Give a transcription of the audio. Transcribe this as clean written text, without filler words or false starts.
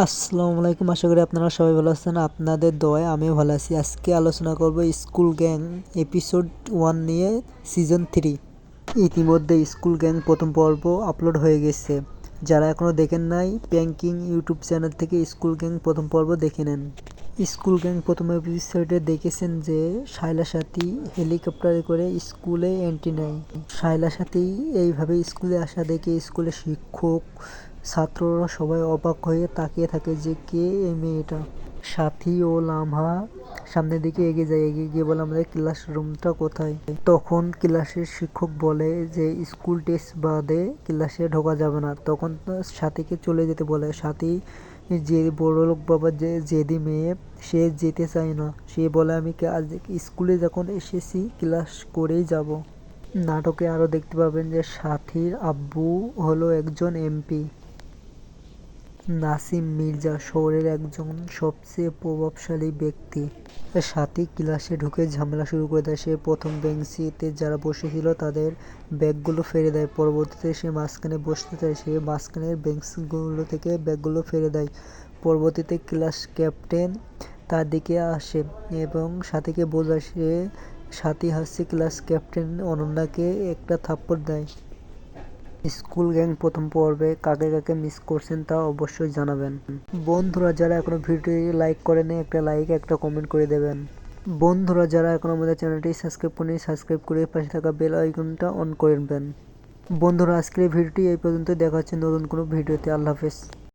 আসসালামু আলাইকুম, আশা করি আপনারা সবাই ভালো আছেন। আপনাদের দোয়ায় আমিও ভালো আছি। আজকে আলোচনা করব স্কুল গ্যাং এপিসোড 1 নিয়ে, সিজন 3। ইতিমধ্যে স্কুল গ্যাং প্রথম পর্ব আপলোড হয়ে গেছে। যারা এখনও দেখেন নাই, প্যাঙ্কিং ইউটিউব চ্যানেল থেকে স্কুল গ্যাং প্রথম পর্ব দেখে নেন। স্কুল গ্যাং প্রথম এপিসোডে দেখেছেন যে শায়লা সাথী হেলিকপ্টারে করে স্কুলে এন্ট্রি নেয়। শায়লা সাথী এইভাবে স্কুলে আসা দেখে স্কুলের শিক্ষক, ছাত্ররা সবাই অবাক হয়ে তাকিয়ে থাকে যে কে এই মেয়েটা। সাথী ও লামহা সামনের দিকে এগিয়ে গিয়ে বলে, আমাদের ক্লাসরুমটা কোথায়? তখন ক্লাসের শিক্ষক বলে যে স্কুল টেস্ট বাদে ক্লাসে ঢোকা যাবে না। তখন সাথীকে চলে যেতে বলে। সাথী, যে বড়লোক বাবার যে জেদি মেয়ে, সে যেতে চায় না। সে বলে, আমি আজ স্কুলে যখন এসেছি ক্লাস করেই যাব। নাটকে আরও দেখতে পাবেন যে সাথীর আব্বু হলো একজন এমপি, নাসিম মির্জা, শহরের একজন সবচেয়ে প্রভাবশালী ব্যক্তি। সাথী ক্লাসে ঢুকে ঝামেলা শুরু করে দেয়। সে প্রথম বেঞ্চিতে যারা বসেছিল তাদের ব্যাগগুলো ফেলে দেয়। পরবর্তীতে সে মাঝখানে বসতে চায়, সে মাঝখানের বেঞ্চগুলো থেকে ব্যাগগুলো ফেলে দেয়। পরবর্তীতে ক্লাস ক্যাপ্টেন তার দিকে আসে এবং সাথীকে বোঝায়। সাথী হাসছে, ক্লাস ক্যাপ্টেন অনন্যাকে একটা থাপ্পড় দেয়। স্কুল গ্যাং প্রথম পর্বে কাকে কাকে মিস করছেন তা অবশ্যই জানাবেন। বন্ধুরা যারা এখনো ভিডিওটি লাইক করেনি, একটা লাইক একটা কমেন্ট করে দেবেন। বন্ধুরা যারা এখনো আমাদের চ্যানেলটি সাবস্ক্রাইব করেনি, সাবস্ক্রাইব করে পাশে থাকা বেল আইকনটা অন করে দেবেন। বন্ধুরা আজকের ভিডিওটি এই পর্যন্ত, দেখা হচ্ছে নতুন কোনো ভিডিওতে। আল্লাহ হাফেজ।